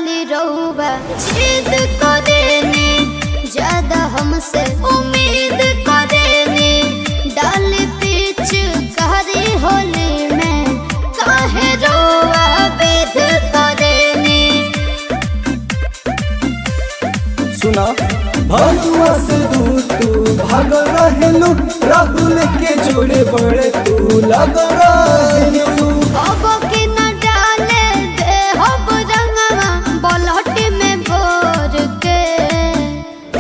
खाली रहुआ जिद करेनी, ज्यादा हमसे उम्मीद करेनी। डाल पीछ कहरी होली में काहे रहुआ विद करेनी। सुना भगवा से दूर तू भाग रहेलू, राहुल के जोड़े बड़े तू लग रहेलू। अब के न डाले दे हब रंगवा बलहट में भोर के।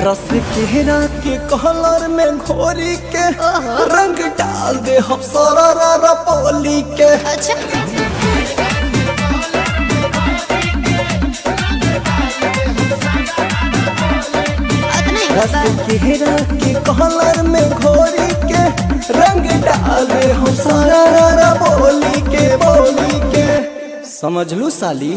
रस केहरा के कलर में घोरी के रंग डाल दे हम सारा पोली के। अच्छा रस केहरा के कलर में घोरी के रंग डाल दे हम सारा बोली के। समझ लू साली।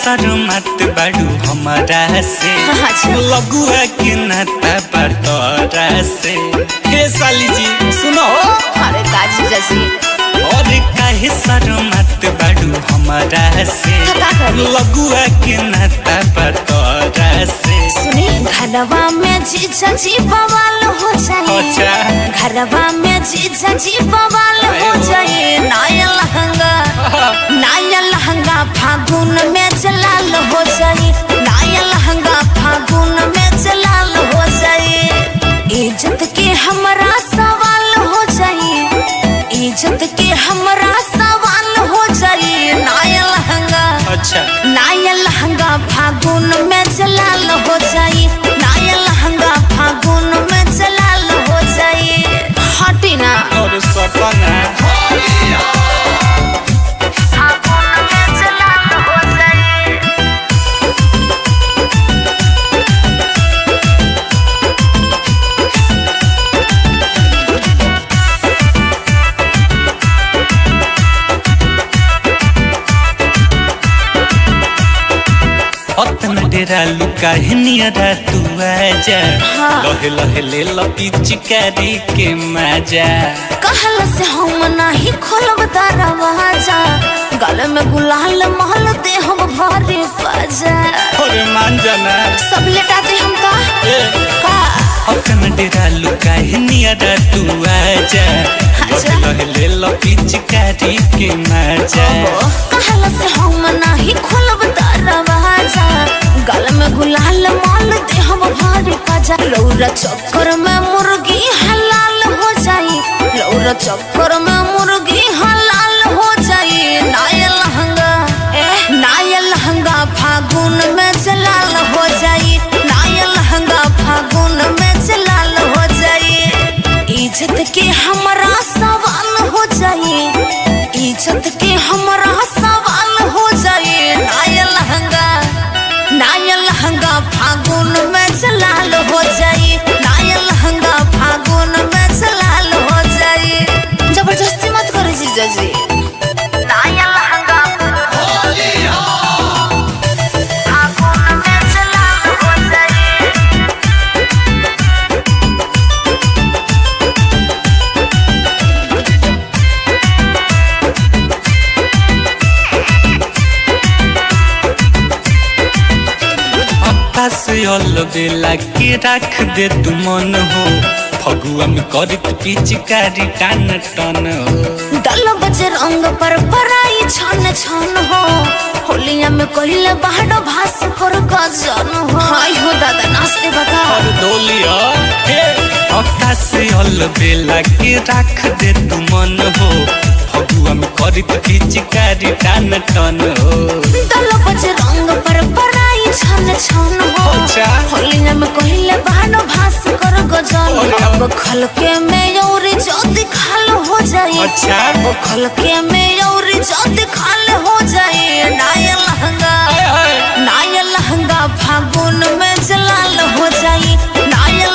शर्मत बड़ू हमारा से लगुआ के नाता बतौरा से। हे साली जी सुनो। अरे काजी जैसी और काहे शर्मत बड़ू हमारा से लगुआ के नाता बतौरा से। सुनी घरवा में जीजा जी बवाल हो जाए, घरवा में जीजा जी बवाल हो जाए। नया लहंगा फागुन में जलाल हो जाए, नया लहंगा फागुन में जलाल हो जाए। इज्जत के हमरा सवाल हो जाए, इज्जत के हमरा सवाल हो जाए। नया लहंगा फागुन में जलाल हो जाए, नया लहंगा फागुन में जलाल हो जाए। हटी ना और सपना डेरा लुका नियरा तू आजा। लहे लहे ले लपी चिकारी के मजा। कहल से हम नहीं खोलब दरवाजा, गल में गुलाल महल दे हम भरे बाजा। अरे मान जाना सब लेटा दे हम का अपन डेरा लुका नियरा तू आजा। लहे लहे ले लपी चिकारी के मजा। कहल से हम नहीं खोलब दरवाजा, गल में गुलाल माल दे हम भारी काजा। लौरा चक्कर में मुर्गी हलाल हो जाई, लौरा चक्कर में मुर्गी हलाल हो जाई। नया लहंगा फागुन में जलाल हो जाई, नया लहंगा फागुन में जलाल हो जाई। इज्जत के हमरा सवाल हो जाई, इज्जत के हमरा सवाल हो जाई। नया लहंगा फागुन में जलाल हो जाई, नया लहंगा फागुन में जलाल हो जाई। जबरदस्ती मत करो जीजा जी। नया लहंगा फागुन में जलाल हो जाई। बेला के रख दे तू मन हो। फगुआ में करत पिचकारी टान टन हो। दल बजे रंग पर पराई छन छन हो, होलिया में कहिले बाहर भास कर गजन हो। हाय हो दादा नाचते बता और डोलिया हे आकाश अल बेला के रख दे तू मन हो। फगुआ में करत पिचकारी टान टन हो। दल बजे रंग पर पराई छन छन हो, होलिया में कहिले बाहर भास कर गजन। अब खलके में यौरी ज्योति खाल हो जाए, वो खलके में यौरी ज्योति खाल हो जाए। नया लहंगा फागुन में जलाल हो जाए, नया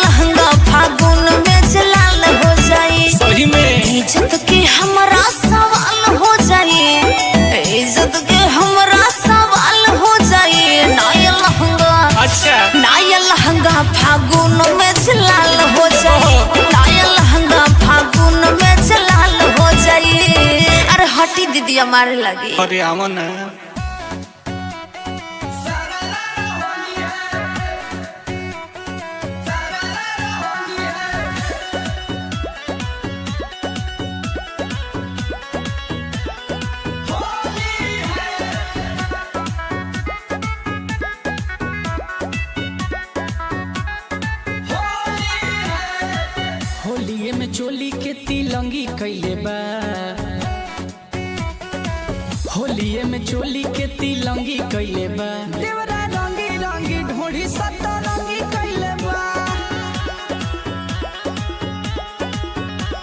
दीदिया मारे लगी। अरे आवा ना। होलिये में चोली के तिलंगी कैले बा, होलिये में चोली के तिलंगी कैले बा, देवरा रंगी रंगी ढोढ़ी सतरंगी कैले बा,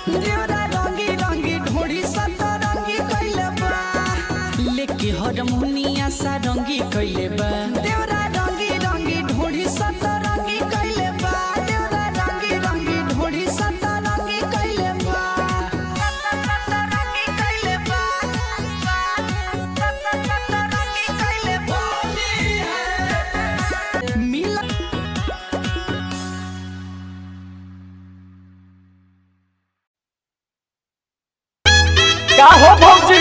देवरा रंगी रंगी ढोढ़ी सतरंगी कैले बा, लेके हरमुनिया सारंगी कैले बा, देवरा रंगी रंगी ढोढ़ी सतरंगी कैले बा, देवरा रंगी रंगी ढोढ़ी सतरंगी कैले बा, सतरंगी कैले बा, सतरंगी कैले बा। मिला क्या हो भौजी?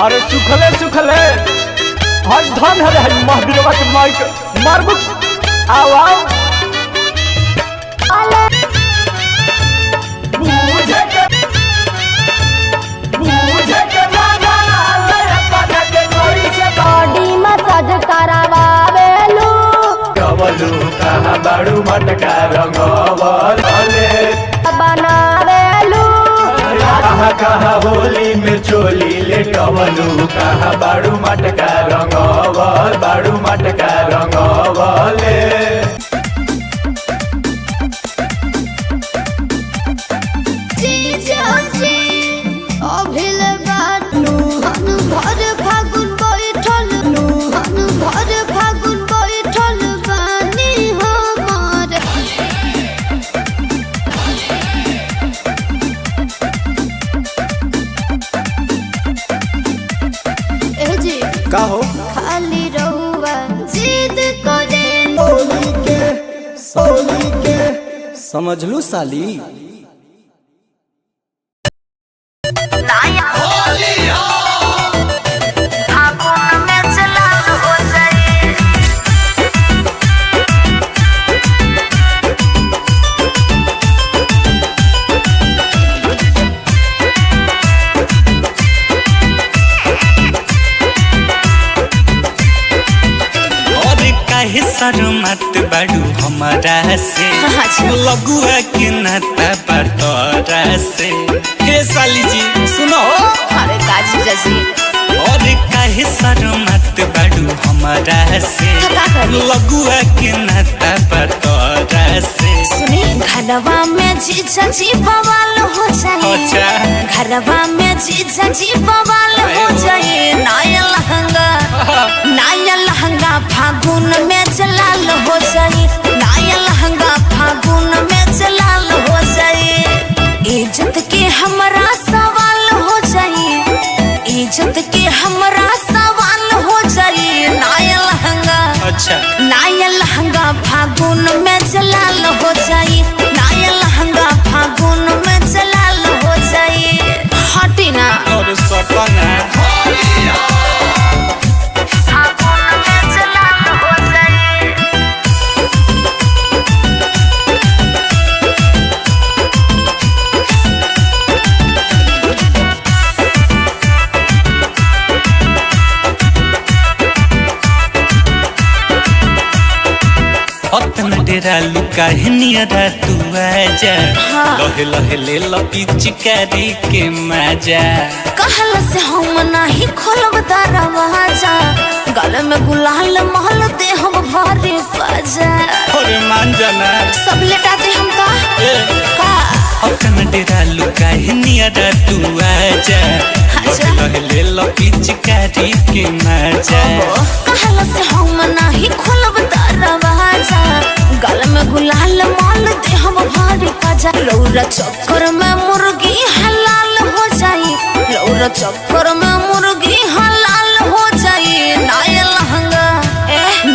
अरे सुखले सुखले हर धन हरे हर महावीरवा के माइक मारबुक आओ आओ मुझे के माना ले अपना के कोई से बॉडी मसाज करावेलू कवलू कहाँ बाड़ू मटका रंगवले बनावेलू कहाँ कहाँ होली में चोली ले कवलू कहाँ बाड़ू मटका रंगवल बाड़ू मटका रंगवले का हो खाली रहुआ जिद करे सोली के समझ लू साली। काहे शर्मत बाड़ू हमारा से लगुआ के नाता बटोरा से। हे साली जी सुनो अरे काजी जैसी और काहे शर्मत बाड़ू हमारा से लगुआ के नाता बटोरा से। सुनी घरवा में जीजा जी बवाल हो जाए, घरवा में जीजा जी बवाल हो जाए। नया लहंगा फागुन में जलाल हो जाए, नया लहंगा फागुन में जलाल हो जाए। इज्जत के हमरा सवाल हो जाए, इज्जत के हमरा सवाल हो जाए। नया लहंगा फागुन में जलाल हो जाए, नया लहंगा फागुन में जलाल हो जाए। हटी ना और सटना फागुन में जलाल हो जाए। अतना डेरा लुका है नियरा तू आजा। लहे लहे ले लपी चिकारी के मजा। कहल से हम नहीं खोलब दरवाजा, गले में गुलाल महल दे हम भारी बाजा। अरे मान जाना सब लेटाते हम का अतना डेरा लुका है नियरा तू आजा। लहे लहे ले लपी चिकारी के मजा। कहल से हम नहीं खोलब दरवाजा, गले में गुलाल माल दे हम भारी बाजा। लौरा चक्कर में मुर्गी हलाल हो जाई, लौरा चक्कर में मुर्गी हलाल हो जाई।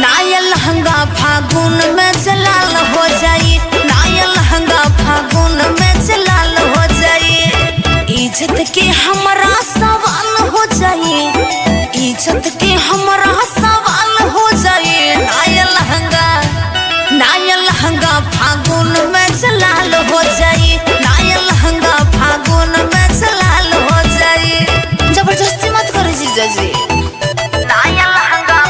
नया लहंगा फागुन में जलाल हो जाई, नया लहंगा फागुन में जलाल हो जाई। इज्जत के हमरा सवाल हो जाई, जी नया लहंगा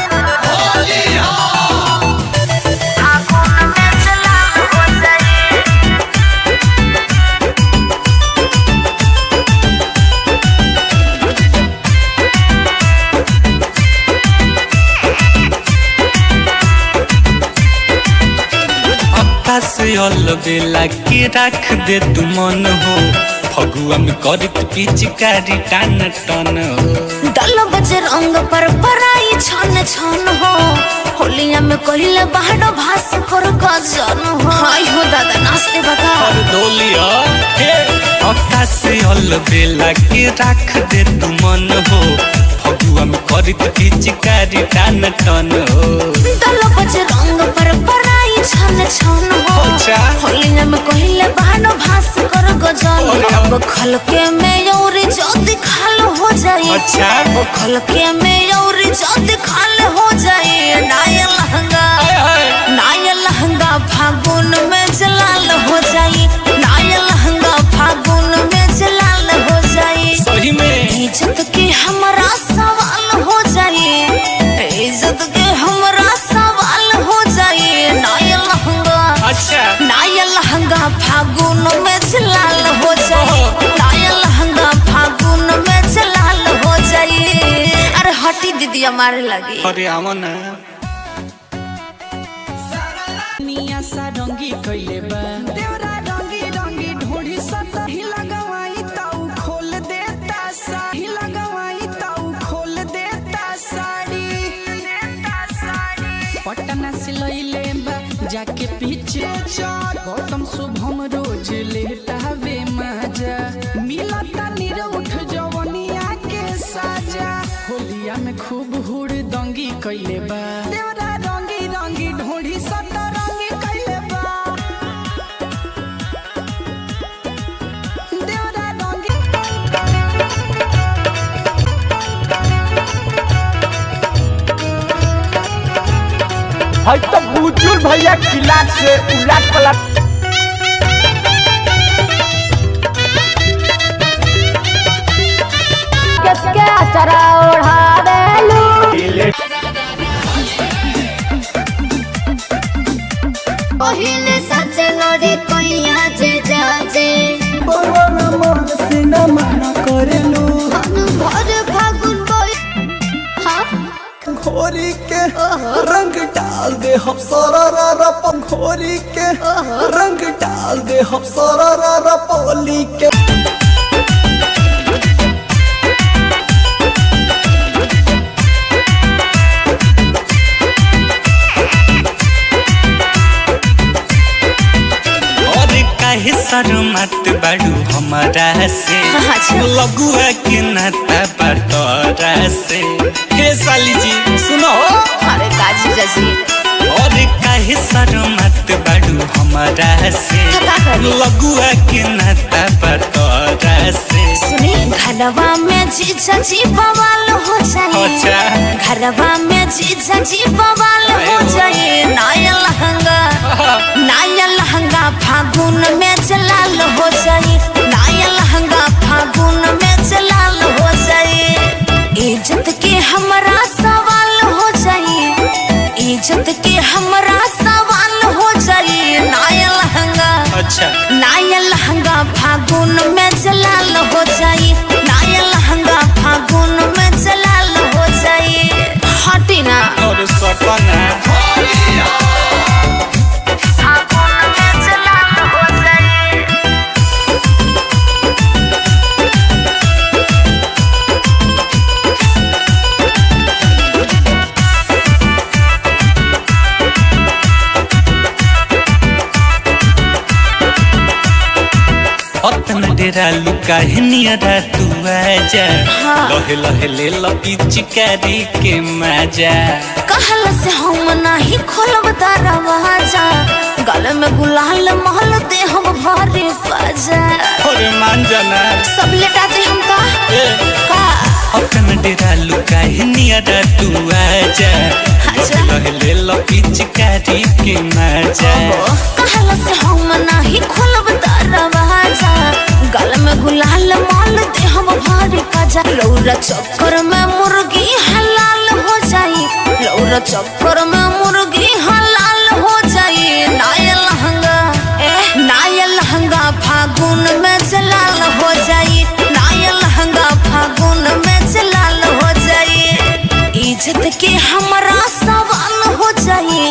फागुन में चला हो जाए। से अलबेला के रख दे तू मन हो फगुआ में करत पिचकारी टान टन हो। दल बजे रंग पर पराई छन छन हो होलिया में कहिले बाहर भास कर गजन हो। हाय हो दादा नाचते बता और डोलिया हे अक्का से अलबेला के रख दे तू मन हो फगुआ में करत पिचकारी टान टन हो। दल बजे रंग पर पराई छन छन हो होलिया में कहिले बाहर भास कर गजन। अब खलके में यौरी जल्दी खाल हो जाए। अच्छा वो खलके में यौरी जल्दी खाल हो जाए। नया लहंगा फागुन में जलाल हो जाए। नया लहंगा फागुन में जलाल हो जाए। सही में इज्जत के हमारा सवाल हो जाए। इज्जत के हमारा सवाल हो जाए। नया लहंगा अच्छा नया लहंगा फागुन में जलाल हो जाए। नया लहंगा फागुन में जलाल हो जाए। अरे हटी दीदी हमारे लगी अरे आवन निया सा रंगी कइले बा देवरा रंगी रंगी ढोढ़ी सता ही लगवाई ताऊ खोल देता साड़ी लगवाई ताऊ खोल देता साड़ी पटना से लइले बा जाके पीछे चढ़ गौतम शुभम रोज लेटा वे मजा मिलता निरउठ जवनिया के साजा होलिया में खूब हुड़ दंगी कइले बा देवरा रंगी रंगी ढोढ़ी सता रंगी कइले बा देवरा रंगी भाई तो बुजुल भैया किला से उलट पलट किसके अचरा ओढ़ावेलू पहिले सच लड़ी कोइया जे जाजे बरवाना मन से न मना करेलू भर फागुन बोई हाँ घोरी के रंग डाल दे हम सरारा घोरी के रंग डाल दे हम सरारा पोली के काहे शर्मत बाड़ू हमारा से लगुआ के नाता बटोरा से। हे साली जी सुनो अरे काजी जजी और काहे शर्मत बाड़ू हमारा से लगुआ के नाता बटोरा से। सुनी घरवा में जीजा जी बवाल हो जाए। अच्छा घरवा में जीजा जी बवाल हो जाए। नया लहंगा फागुन में जलाल हो जाए। नया लहंगा फागुन में जलाल हो जाए। इज्जत के हमारा सवाल हो जाए। इज्जत के हमारा सवाल हो जाए। नया लहंगा अच्छा नया लहंगा फागुन में जलाल हो जाए। नया लहंगा फागुन में जलाल हो जाए। हटी ना और सपना फागुन में जलाल हो जाए। अतना डेरा लुका है नियरा तू आजा लहे लहे ले लो पिचकारी के मजा। कहल से हम नहीं खोलब दरवाजा गल में गुलाल महल दे हम भरे बाजा। अरे मान जाना सब लेटा दे हम का अतना डेरा लुका है नियरा तू आजा अच्छा। लहे लहे ले लो पिचकारी के मजा। कहल से हम नहीं खोलब दरवाजा गल में गुलाल महल दे हम भरे राजा लौरा चक्कर में मुर्गी हलाल हो जाई लौरा चक्कर में मुर्गी हलाल हो जाई नाया लहंगा फागुन में जलाल हो जाई नाया लहंगा फागुन में जलाल हो जाई इज्जत के हमरा सवाल हो जाई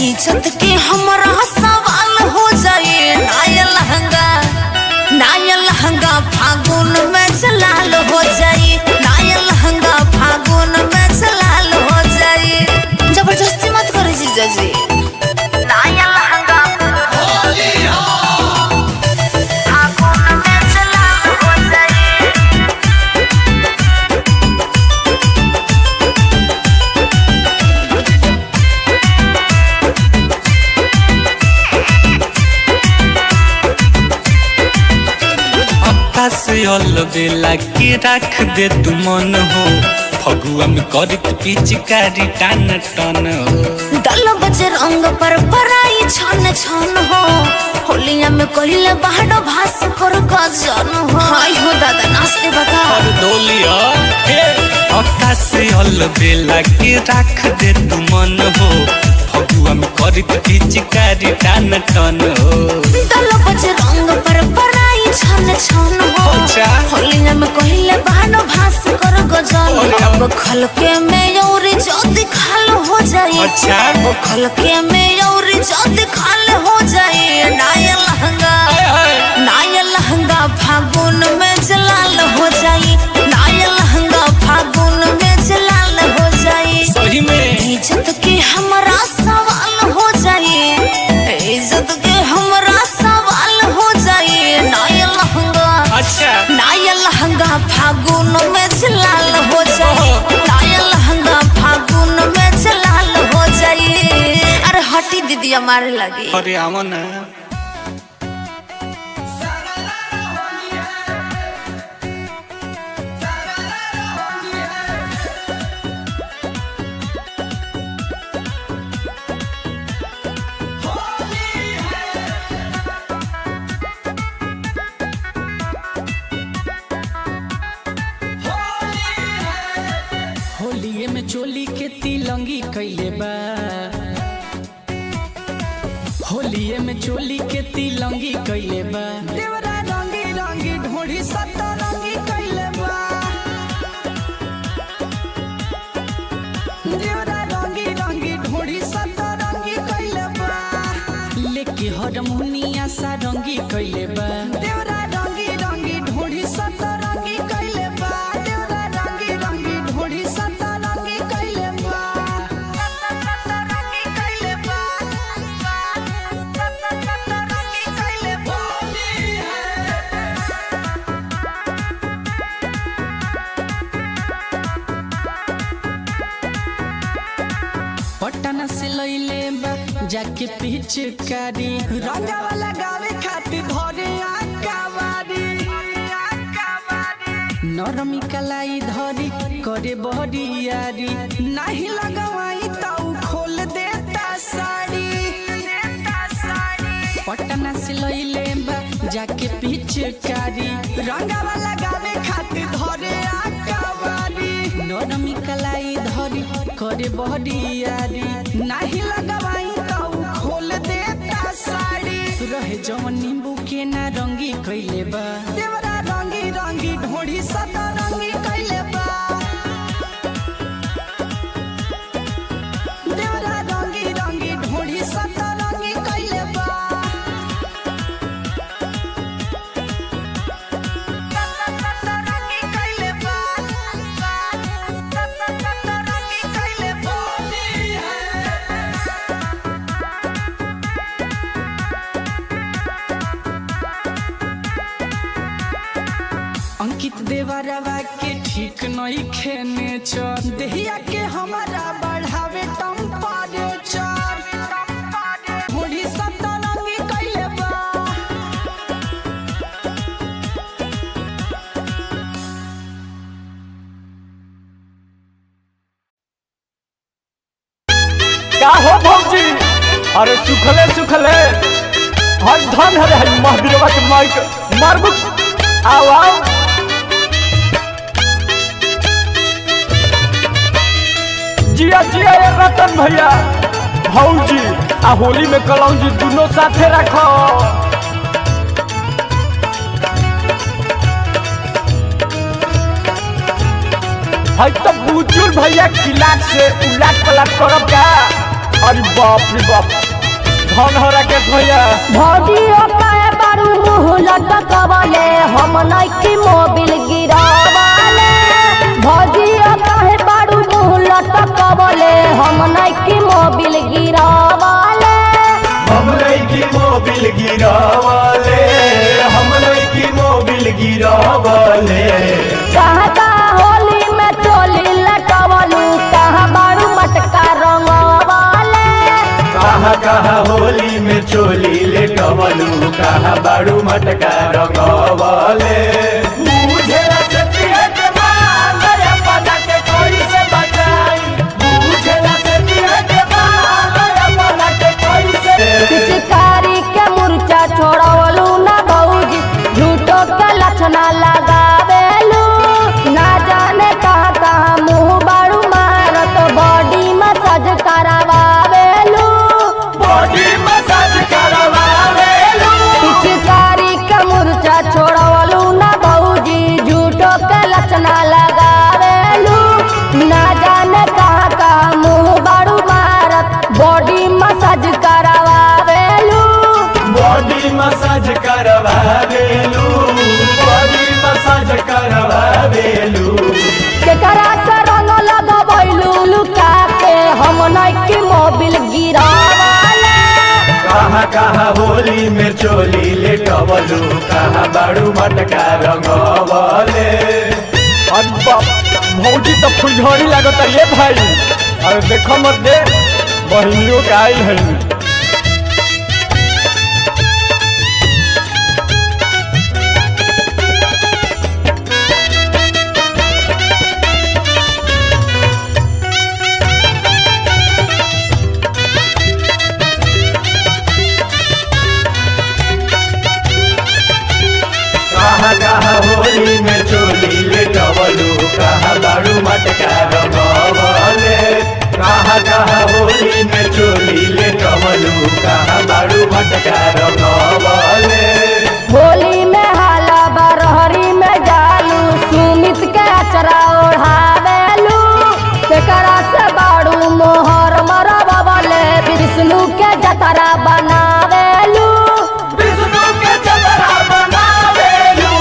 इज्जत के हमरा सवाल हो जाई नाया लहंगा फागुन में जलाल हो जाई नाया लहंगा फागुन में जलाल हो जाई जबरदस्ती मत करो जीजा जी नाया लहंगा फागुन में जलाल हो जाई से अलबेला के रख दे तू मन हो फगुआ में करित पिचकारी टान टन हो दल बजे रंग पर पराई छन छन हो होलिया में कहिले बाहर भास कर गजन हो हाय हो दादा नाचते बता और डोलिया हे अक्का से अलबेला के रख दे तू मन हो फगुआ में करित पिचकारी टान टन हो दल बजे रंग पर पराई छन छन हो होलिया में कहिले बाहर भास कर गजन अब खलके में और जल्दी खाल हो जाए अच्छा वो खलके में और जल्दी खाल हो जाए नाया लहंगा फागुन में जलाल हो जाए नाया लहंगा फागुन में जलाल हो जाए सही में इज्जत के हमरा सवाल हो जाए इज्जत के हमरा सवाल हो जाए नाया लहंगा अच्छा नाया लहंगा फागुन में जलाल हो जाए नाया लहंगा फागुन में जलाल हो जाए अरे हटी दीदी हमारे लगी अरे आवन होलिये में चोली के तिलंगी कैले बा होलिये में चोली के तिलंगी कैले बा देवरा रंगी रंगी ढोढ़ी सतरंगी कैले बा देवरा रंगी रंगी ढोढ़ी सतरंगी कैले बा लेके हरमुनिया सारंगी कैले बा देवरा रंगी रंगी ढोढ़ी सतरंगी कैले बा देवरा रंगी रंगी ढोढ़ी सतरंगी कैले बा सतरंगी कैले बा सतरंगी कैले बा पटना से लइले बा जाके पिचकारी रंगावा लगावे खातिर धरे आकावारी नरमी कलाई धरी करे बहरियारी नहीं लगवाई ताऊ खोल देता साड़ी पटना से लइले बा जाके पिचकारी रंगावा लगावे खातिर धरे आकावारी नरमी कलाई धरी करे बहरियारी नहीं लगवाई ताऊ खोल देता साड़ी रहे जवन नींबू के ना रंगी कैले बा देवरा रंगी रंगी ढोढ़ी सतरंगी कैले बा देवरा रंगी रंगी ढोढ़ी सतरंगी कैले बा सतरंगी कैले बा सतरंगी कैले बा अंकित देवरवा के ठीक नहीं खेने चर देहिया के हमारा बढ़ावे टेम्परेचर ढोढ़ी सतरंगी कैले बा क्या हो भौजी अरे सुखले सुखले हर धन हरे हर महावीरवा के माइक मारबुक आओ आओ जिया जिया ये रतन भैया भौजी आ होली में कलौजी दोनों साथे रखो। है तो बुचुल भैया किलाट से उलाट पलट करब का। अरे बाप रे बाप धन हो राकेश भैया। भौजी ओकाए बारू मुँह लटकवले हम नइकी मोबिल गिरावले। भौजी ओकाए बारू मुँह लटकवले हम नइकी मोबिल गिरावले। हम नइकी मोबिल गिरावले, हम नइकी मोबिल गिरावले। कहता होली में चोली लटवलू कहाँ बारू मटका रंगवले। कहाँ कहाँ होली में चोली लेटवलू कहाँ बाड़ू मटका रंगवले। बुझेला सतिया के माल रे पता के कोई से बचाई। बुझेला सतिया के माल रे पता के कोई से। पिचकारी के मुर्चा छोड़वलू ना भौजी झूठो के लक्षणा लगावेलू। ना जाने कहाँ कहाँ मुँह बारू मारत बॉडी मसाज करावेलू। बॉडी मसाज करवावेलू। पिचकारी के मुर्चा छोड़वलू ना भौजी झूठो के लक्षणा लगावेलू। ना जाने कहाँ कहाँ मुँह बारू मारत बॉडी मसाज करावेलू। बॉडी मसाज करवावेलू, बॉडी मसाज करवावेलू। केकरा से रंग लगवैलू लुका के हम नइकी मोबिल गिरावले। कहाँ कहाँ होली में चोली लेटवलू कहाँ बाड़ू मटका रंगवले। अरे बाप भौजी तो फुलझड़ी लागत ये भाई। अरे देखो मत दे बहिनियों के आई है। कहाँ कहाँ होली में चोली लेटवलू कहाँ बाड़ू मटका रंगवले। कहाँ कहाँ होली में चोली लेटवलू कहाँ बाड़ू मटका रंगवले। होली में हाला बरहरी में जालू सुमित के अचरा ओढ़ावेलू। केकरा से बाड़ू मोहर मरवले विष्णु के जतरा बनावेलू। विष्णु के जतरा बनावेलू।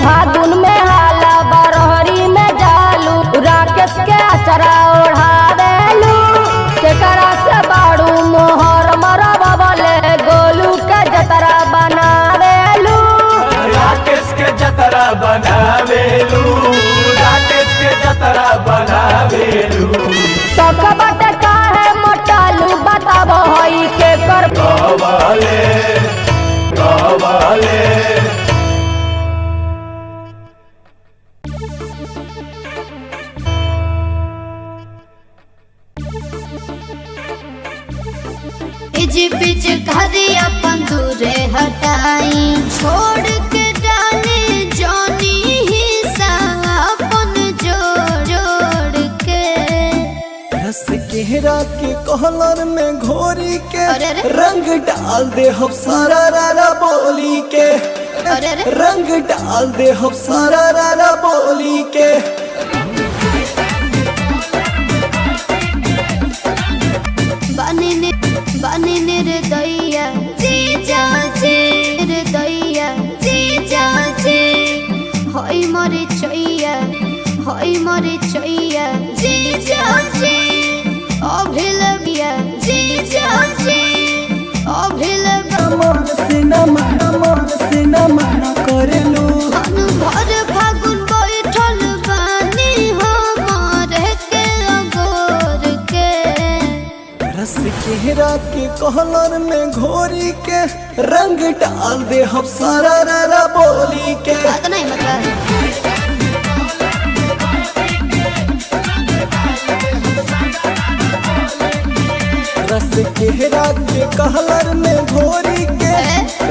फागुन में हाला बरहरी में जालू राकेश के अचरा ओढ़ावेलू। केकरा से बाड़ू मोहर मरवले गोलू के जतरा बनावेलू। राकेश के जतरा बनावेलू, राकेश के जतरा बनावेलू। सबका बाटे काहे मोटालू बताबो हई के कर। गवले गवले। इज बिज घरे अपन दूरे हटाई छोड़ के डाले जानी हिस्सा अपन जोड़ जोड़ के। रस केहरा के कहलर में घोरी के अरे अरे। रंग डाल दे हम सारा रारा बोली के। अरे अरे। रंग डाल दे हम सारा रारा बोली के। बने रे दैया जी जाचे रे दैया जी जाचे। हई मरे चैया हई मरे चैया जी जाचे। अभिलगिया जी जाचे अभिलगिया। मन से न माना, मन से न माना करेलू। अनु भर फागुन बैठल बानी हमार के अगोर के। रस केहरा के कहलर में घोरी के रंग डाल दे हम सारा रारा बोली के। बात नहीं मतलब रस केहरा के कहलर में घोरी के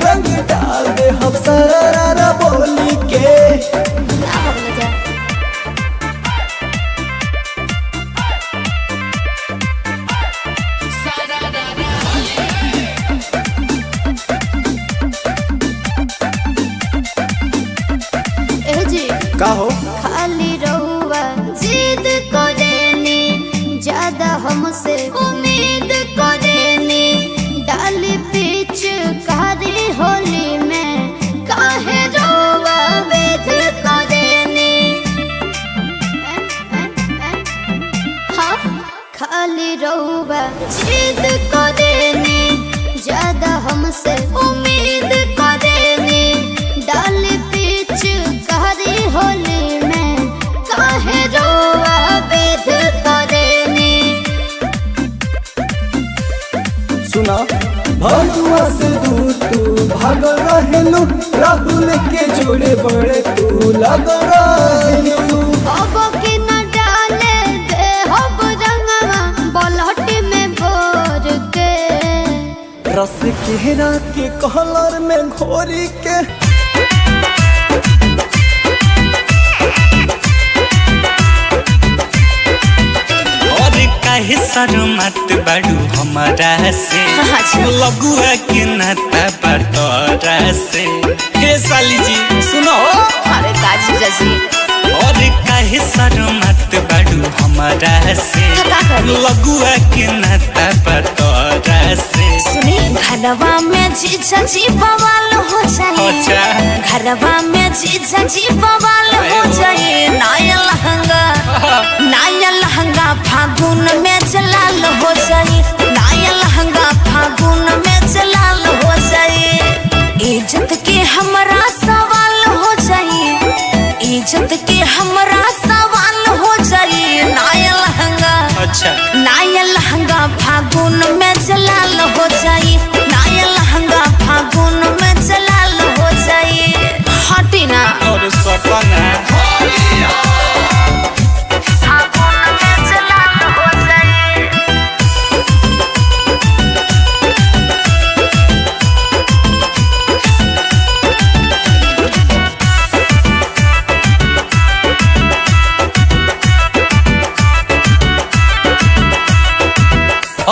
रंग डाल दे हम सारा रारा बोली के। ना भगना जा। का हो खाली रहुआ जिद करेनी ज्यादा हमसे उम्मीद करेनी डाली पीछ कारी होली में काहे रहुआ वेद करेनी हाँ खाली रहुआ जिद करेनी ज्यादा हमसे उम्मीद करेनी डाली पीछ कारी होली में काहे रहुआ वेद करेनी सुना भगवा से दूर तू भाग रहेलू राहुल के जोड़े बड़े तू लग रहेलू अब के न डाले दे हब रंगवा बलहट में भोर के रस केहरा के कलर में घोरी के और काहे शर्मत बाड़ू हमारा से लगुआ के नाता बतौरा से हे साली जी सुनो अरे काजी जजी और काहे शर्मत बाड़ू हमारा से लगुआ के नाता बतौरा से सुनी घरवा में जीजा जी बवाल हो जाए घरवा में जीजा जी बवाल हो जाए नाया लहंगा फागुन में जलाल हो जाए नाया लहंगा फागुन में जलाल हो जाए इज्जत के हमरा सवाल हो जाए इज्जत के हमरा सवाल हो जाए नाया लहंगा फागुन में जलाल हो जाए नाया लहंगा फागुन में जलाल हो जाए हटी ना और सपना फागुन में जलाल हो जाए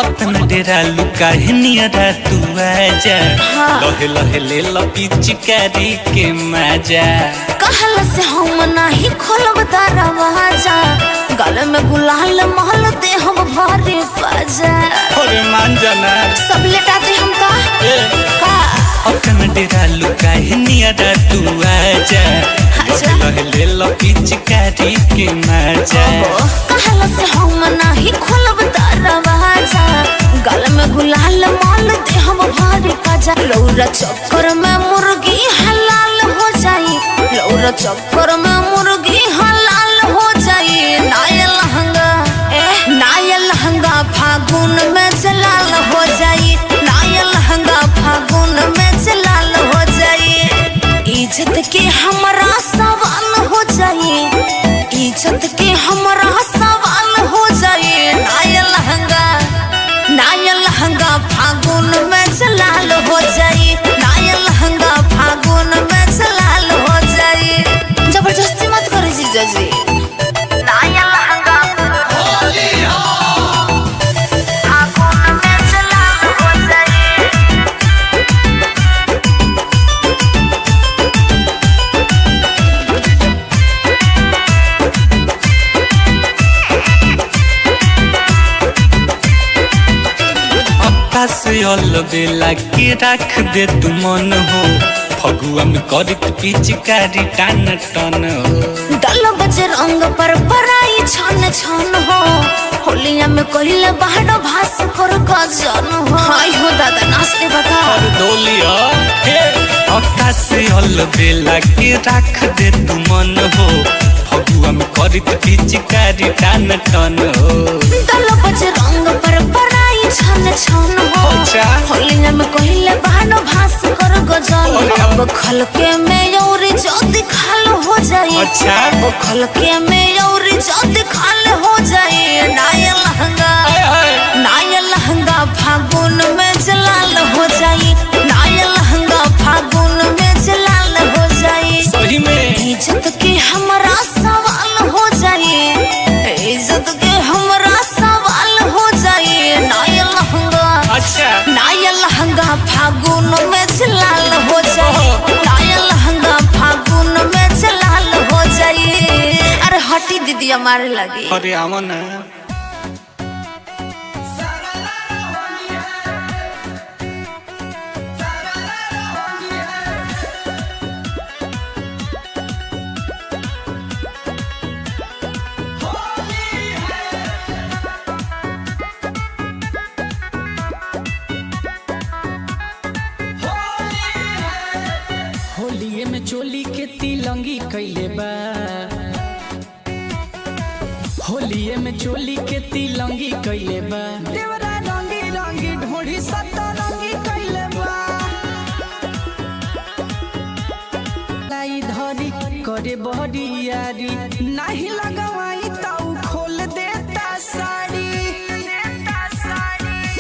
अपना डेरा लुका नियरा तू आजा लहे लहे ले लो पिचकारी के मजा कहल से हम नहीं खोलब दरवाजा गले में गुलाल महल दे हम भारी बाजा और मान जाना सब लेटाते हम का अपना डेरा लुका नियरा तू आजा लहे लहे ले लो पिचकारी के मजा कहल से हम नहीं खोलब दरवाजा गले में गुलाल महल दे हम भारी बाजा लौरा चक्कर में मुर्गी हलाल हो जाई लौरा चक्कर में मुर्गी हलाल हो जाई नाया लहंगा फागुन में जलाल हो जाई नाया लहंगा फागुन में जलाल हो जाई इज्जत के हमरा सवाल हो जाई इज्जत के हमरा सवाल हो जाई नाया लहंगा फागुन में जलाल हो जाई नाया लहंगा फागुन में जलाल हो जाई जबरदस्ती मत करो जीजा जी नाया लहंगा फागुन में जलाल हो जाई से बेला के रख दे तू मन हो फगुआ में करत पिचकारी टान टन हो दल बजे रंग पर पराई छन छन हो होलिया में कहिले बाहर भास कर गजन हो हाय हो दादा नाचते बता और डोलिया हे अक्का से बेला के रख दे तू मन हो फगुआ में करत पिचकारी टान टन हो दल बजे रंग पर पराई छन छन हो होलिया में कहिले बाहर भास कर गजन अब खलके में यौरी जल्दी खाल हो जाए अब खलके में यौरी जल्दी खाल हो जाए नाया लहंगा फागुन में जलाल हो जाए नाया लहंगा फागुन में जलाल हो जाए सही में इज्जत के हमरा सवाल हो जाए इज्जत के हमरा सवाल हो जाए नाया लहंगा फागुन में जलाल हो जाए नाया लहंगा फागुन में जलाल हो जाए दैया मारे लगी। अरे आवा ना। होलिये में चोली के तिलंगी कैले बा, होलिये में चोली के तिलंगी कैले बा, देवरा रंगी रंगी ढोढ़ी सतरंगी कैले बा, लाई धरी करे बहरी यारी, नहीं लगवाई ताऊ खोल देता साड़ी,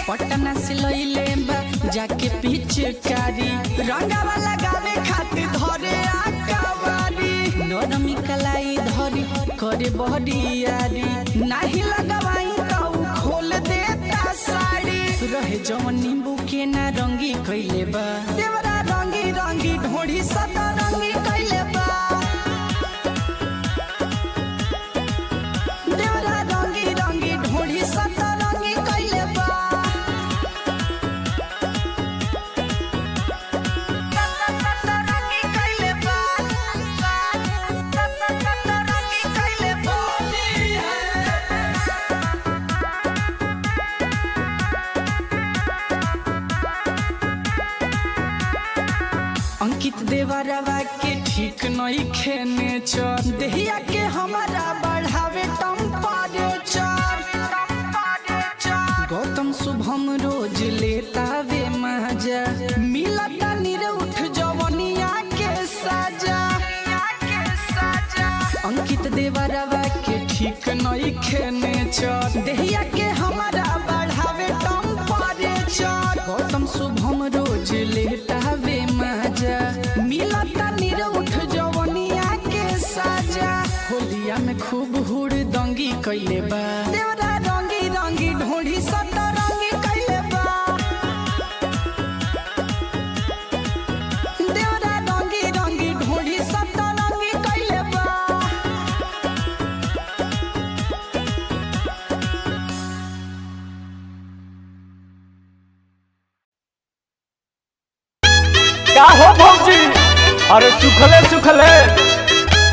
पटना से लइले बा जाके पिचकारी, रंगावा लगावे खातिर धरे आकावारी, नरमी कलाई धरी करे बहरियारी, नाही लगवाई ताऊ खोल देता साड़ी, रहे जवन नींबू के ना रंगी कैले बा, देवरा रंगी रंगी ढोढ़ी सतरंगी कैले बा, देवरा रंगी रंगी ढोढ़ी सतरंगी कैले बा। अंकित देवरवा के ठीक नहीं खेने चर, देहिया के हमारा बढ़ावे टेम्परेचर, गौतम शुभम रोज लेता वे मजा, मिलता निरउठ जवनिया के साजा, अंकित देवरवा के ठीक नहीं खेने चर, देहिया के हमारा बढ़ावे टेम्परेचर, गौतम शुभम रोज लेता वे मजा, मिलता निरउठ जवनिया के साजा, होलिया में खूब हुड़ दंगी कैले बा, देवरा रंगी रंगी ढोढ़ी सतरंगी कैले बा, देवरा रंगी रंगी ढोढ़ी सतरंगी कैले बा। का हो भौजी? अरे सुखले सुखले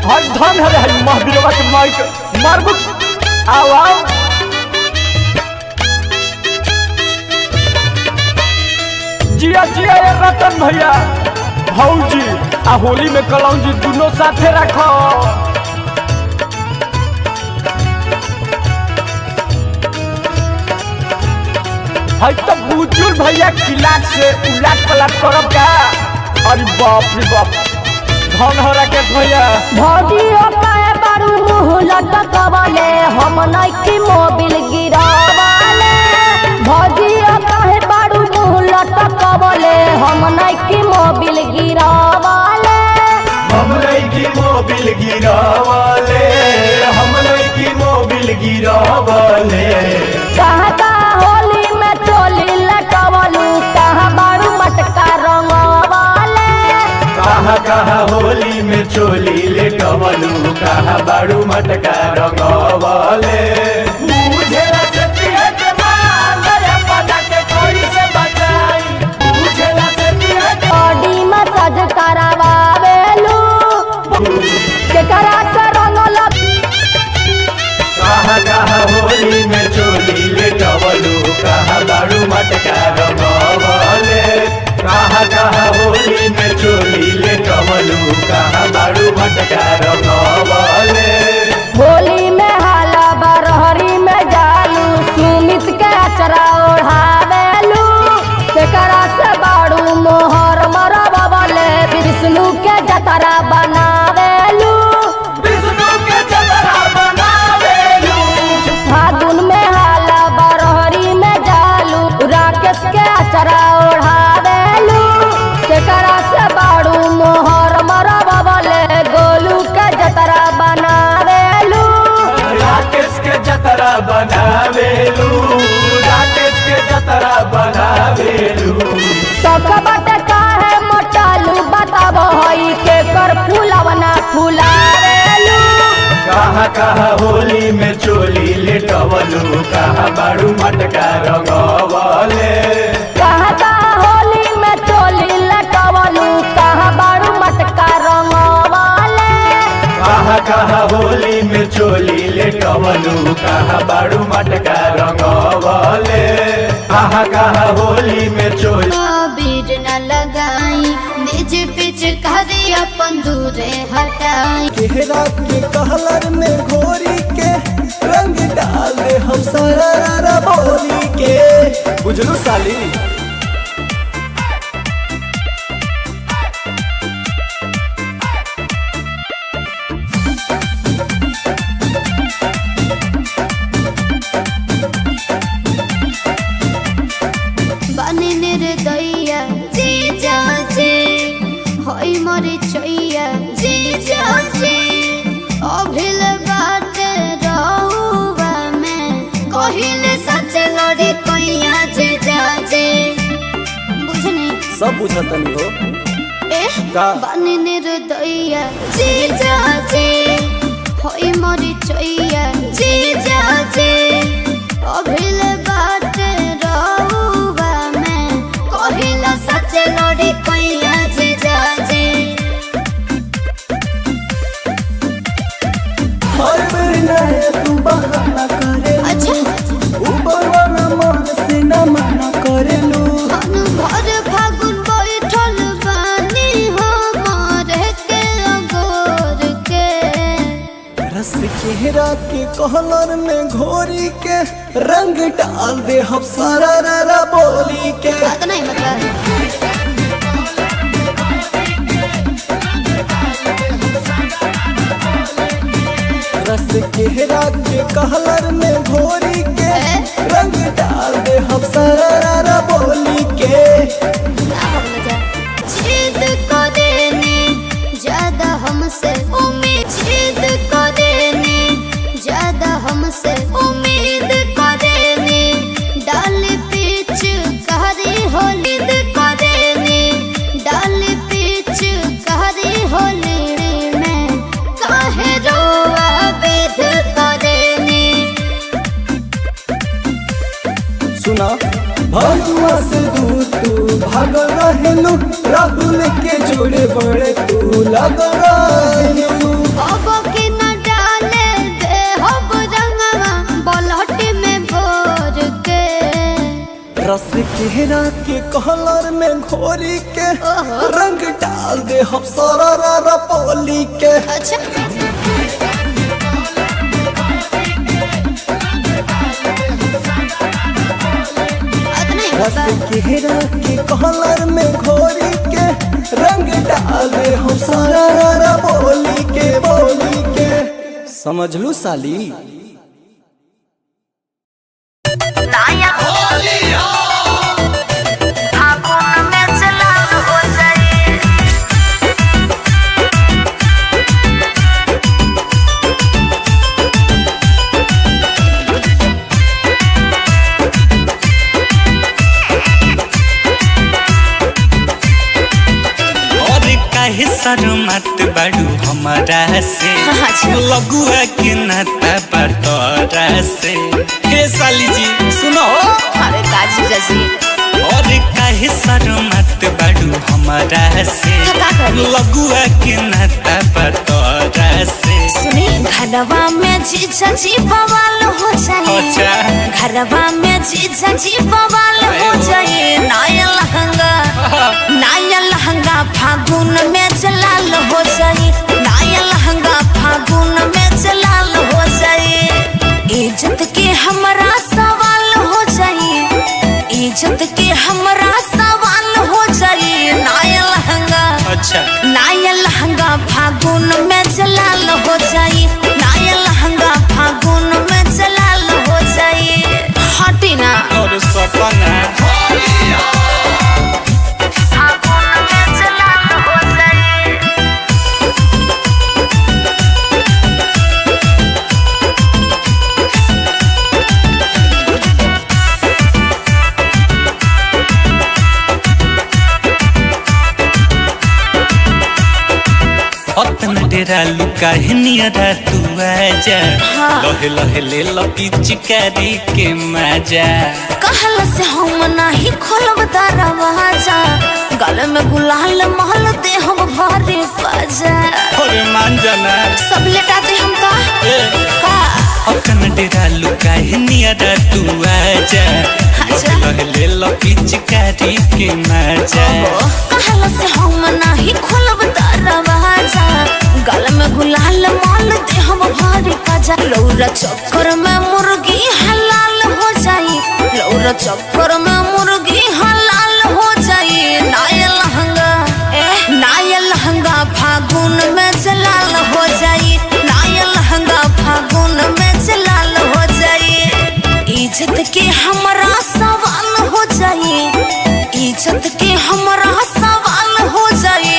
हर धन हरे हर महावीरवा के माइक मारबू। आओ आओ जिया जिया ये रतन भैया भौजी आ होली में कलौजी दोनों साथे रखो। है तो बुजुल भैया किलाट से उलाट पलाट करब का। अरे बाप रे बाप धन हो राकेश भैया। भौजी ओकाए बारू मुँह लटकवाले हम नइकी मोबिल गिरावाले, भौजी ओकाए बारू मुँह लटकवाले हम नइकी मोबिल गिरावाले, हम नइकी मोबिल गिरावाले, हम नइकी मोबिल गिरावाले। कहाँ का होली में चोली लटकवलू कहाँ बारू मटका रंगवाले, कहाँ कहाँ होली में चोली लेटवलू कहाँ बाड़ू मटका रंगवाले। बुझेला सतिया के माल अपना के कोई से बचाई, बुझेला सतिया के बॉडी मसाज करावेलू केकरा से रंगल। कहाँ कहाँ होली में चोली लेटवलू कहाँ बाड़ू मटका रंगवाले, कहाँ कहाँ होली में चोली लेटवलू कहाँ बाड़ू मटका रंगवाले। होली में हाला बरहरी में जालू सुमित के अचरा ओढ़ावेलू केकरा से बाड़ू मोहर मरबले विष्णु के जतरा बनावेलू, विष्णु के जतरा बनावेलू। फागुन में हाला बरहरी में जालू राकेश के अचरा ओढ़ावेलू केकरा से बाड़ू मोहर मरबले गोलू के जतरा बनावे। कहाँ कहाँ होली में चोली लेटवलू कहाँ बाड़ू मटका रंगवले कहाँ कहाँ होली में चोली लटवलू कहाँ बारू मटका रंगवाले कहाँ कहाँ होली में चोली लेटवलू कहाँ बाड़ू मटका रंगवले कहाँ कहाँ होली में चोली बीर न लगाई निज पिच करी अपन दूरे हटाई केहरा के कहलर में घोरी के रंग डाल दे हम सारा बोली के बुझलू साली बने निर्दया जी जाजे होई मरी चैया जी जाजे अभिल बात रहुआ में कहिले सच लड़ी कैया जी जाजे बुझनी सब बुझतनी हो का? बने निर्दया जी जाजे होई मरी चैया जी जाजे अभिल बात रहुआ में कहिला सच लड़ी कैया जी जाजे हर बेर नए तू बहाना करे अच्छा ऊपर वाला मन से न मना करेलू हम भर फागुन बैठल बानी हमार के अगोर के रस केहरा के कहलर में घोरी के रंग डाल दे हम सारा बोली के बात नहीं मतलब रस केहरा के कहलर में घोरी के रंग डाल दे हम सारा बोली के जिद करेनी ज्यादा हमसे उम्मीद जिद करेनी ज्यादा हमसे उम्मीद करेनी डाल पीछ कहरी होली करेनी डाल पीछ कहरी होली में काहे रोआ बेद करेनी सुना भगवा से दूर तू भाग रहेलू राहुल के जोड़े बड़े तू लग रहेलू अब के न डाले दे हब रंगवा बलहट में भोर के रस केहरा के कहलर में घोरी के रंग डाल दे हम सारा पोली के अच्छा रस केहरा के कहलर में घोरी के रंग डाल दे हम सारा बोली के समझलू साली काहे शर्मत बाड़ू हमारा से लगुआ के नाता बटोरा से हे साली जी सुनो अरे काजी जैसी और काहे शर्मत बाड़ू हमारा से लगुआ के नाता बटोरा से सुनी घरवा में जीजा जी बवाल हो जाए घरवा में जीजा जी बवाल हो जाए नया लहंगा फागुन में जलाल हो जाए नया लहंगा फागुन में जलाल हो जाए इज्जत के हमरा सवाल हो जाए इज्जत के हमरा सवाल हो जाए नया लहंगा फागुन में जलाल हो जाए नया लहंगा फागुन में जलाल हो जाए हटी ना और सपना फागुन में जलाल हो जाए अतना डेरा लुका है नियरा तू आजा लहे लहे ले लपी चिकारी के मजा कहला से हम नहीं खोलब दरवाजा गले में गुलाल महल दे हम भरे बाजा अरे मान जाना सब लेटा दे हम का अतना डेरा लुका है नियरा तू आजा लहे ले लपी चिकारी के मजा कहला से हम नहीं खोलब दरवाजा गले में गुलाल महल दे हम भरे बाजा लौरा चक्कर में मुर्गी हलाल हो जाई लौरा चक्कर में मुर्गी हलाल हो जाई नाया लहंगा फागुन में जलाल हो जाई नाया लहंगा फागुन में जलाल हो जाई इज्जत के हमरा सवाल हो जाई इज्जत के हमरा सवाल हो जाई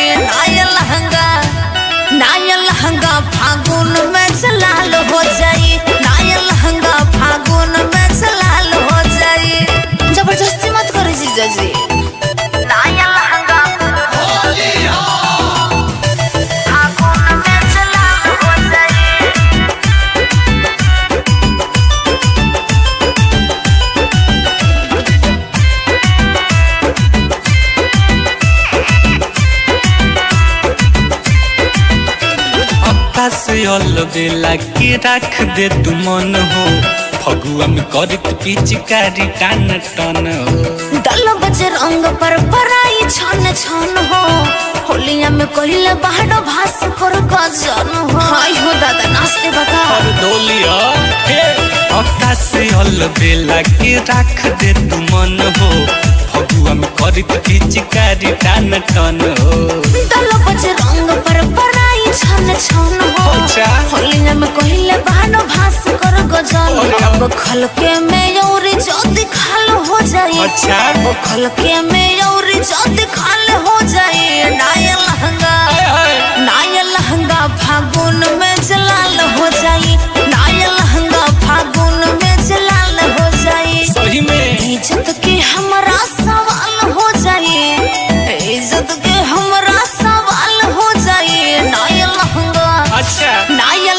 नाया लहंगा फागुन में जलाल हो जाई नाया लहंगा फागुन में जलाल हो जाई जबरदस्ती मत करो जीजा जी नाया लहंगा फागुन में जलाल हो जाई से बेला के रख दे तू मन हो फगुआ में करत पिचकारी टान टन हो दल बजे रंग पर पराई छन छन हो होलिया में कोइले बाहर भास कर गजन हो हाय हो दादा नाचते बता और डोलिया हे अक्का से बेला के रख दे तू मन हो फगुआ में करत पिचकारी टान टन हो दल बजे रंग पर पराई छन छन हो होलिया में कोइले बाहर भास कर गजन अब खलके में यौरी जोदी खाल हो जाई अब खलके में यौरी जोदी खाल हो जाई नाया लहंगा फागुन में जलाल हो जाई नाया लहंगा फागुन में जलाल हो जाई सही में इज्जत के हमरा सवाल हो जाई इज्जत के हमरा सवाल हो जाई नाया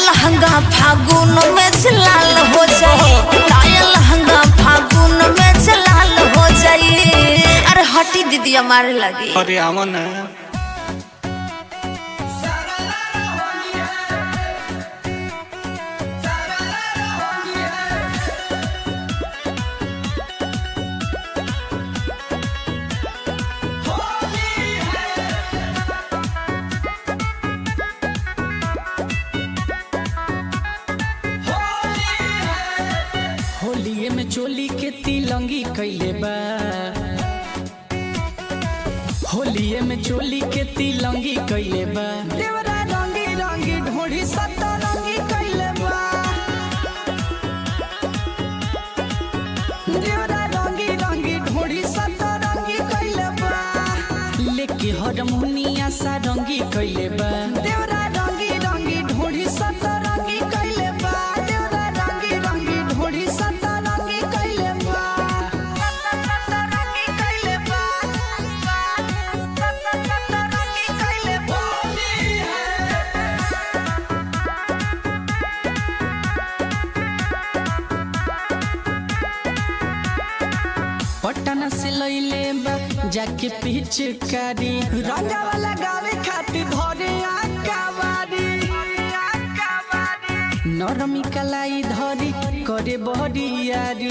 लहंगा फागुन में जलाल हो जाई नाया लहंगा फागुन में जलाल हो जाई अरे हटी दीदी हमारे लगी अरे आवा ना होलिये में चोली के तिलंगी कैले बा होलिये में चोली के तिलंगी कैले बा देवरा रंगी रंगी ढोढ़ी सतरंगी कैले बा देवरा रंगी रंगी ढोढ़ी सतरंगी कैले बा लेके हरमुनिया सारंगी कैले बा देवरा रंगी रंगी ढोढ़ी सतरंगी कैले बा देवरा रंगी रंगी ढोढ़ी सतरंगी कैले बा सतरंगी कैले बा सतरंगी कैले बा पटना से लइले बा जाके पिचकारी रंगा वाला गावे खातिर धरे आकावारी नरमी कलाई धरी करे बहरियारी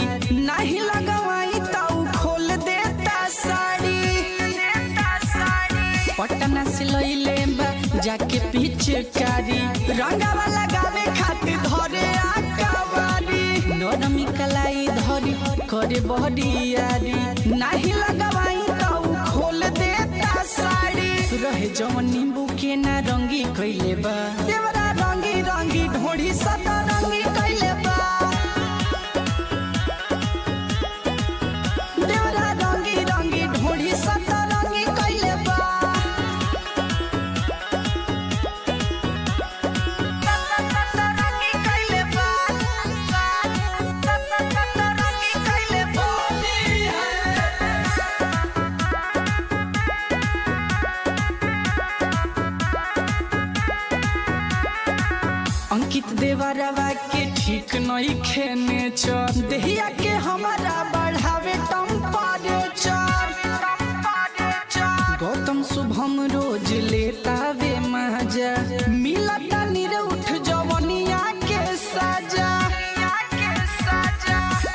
नहीं लगवाई ताऊ खोल देता साड़ी पटना से लइले बा जाके पिचकारी रंगा वाला गावे खातिर धरे आकावारी नरमी कलाई धरी करे बहरियारी नहीं लगवाई ताऊ खोल देता साड़ी रहे जवन नींबू के ना रंगी कैले बा देवरा रंगी रंगी ढोढ़ी सतरंगी कैले बा देवरा रंगी रंगी ढोढ़ी सतरंगी कैले बा सतरंगी कैले बा सतरंगी कैले बा अंकित देवरवा के ठीक नहीं खेने चर देहिया के हमारा बढ़ावे टेम्परेचर गौतम शुभम रोज लेता वे मजा मिलता निरउठ जवनिया के सजा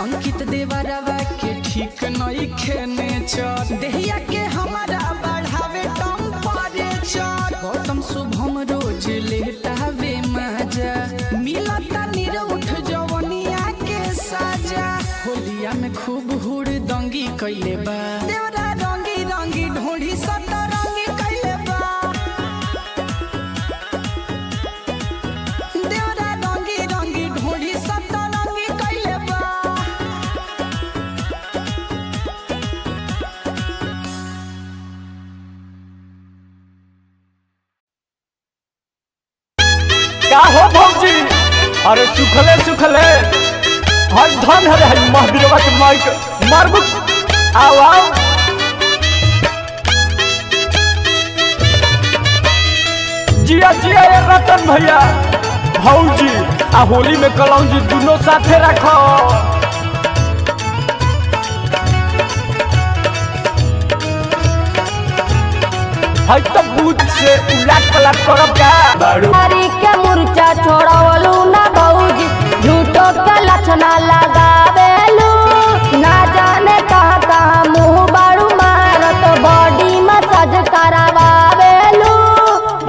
अंकित देवरवा के ठीक नहीं खेने चर देहिया के हमारा बढ़ावे टेम्परेचर गौतम शुभम रोज लेता वे मजा मिलता निरउठ जवनिया के सजा होलिया में खूब हुड़ दंगी कैले बा देवरा रंगी रंगी ढोढ़ी सता रंगी कैले बा देवरा रंगी रंगी ढोढ़ी सता रंगी कैले बा का हो भौजी अरे सुखले सुखले हर धन हरे हई महावीरवा के माइक मारबू आओ आओ जिया जिया ये रतन भैया भौजी आ होली में कलौजी दोनों साथे रखो हई तो बूथ से उलट पलट करब का हरी के मुर्चा छोड़वलू ना भौजी झूठो के लक्षणा लगावेलू ना जाने कहाँ कहाँ मुँह बारू मारत बॉडी मसाज करावेलू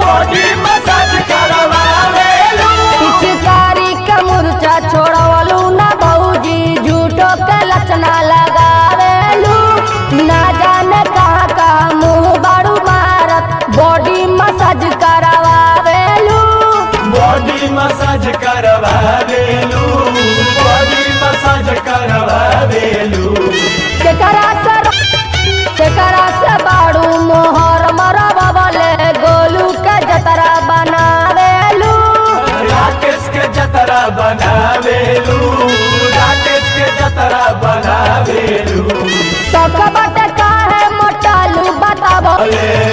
बॉडी मसाज करवावेलू पिचकारी के मुर्चा छोड़वलू ना भौजी झूठो के लक्षणा लगावेलू ना जाने कहाँ कहाँ मुँह बारू मारत बॉडी मसाज करावेलू बॉडी मसाज करवावेलू बॉडी मसाज करवावेलू केकरा से बाड़ू मोहर मरबले गोलू के जतरा बनावेलू राकेश के जतरा बनावेलू राकेश के जतरा बनावेलू सब बट काहे मोटालू बताबो अरे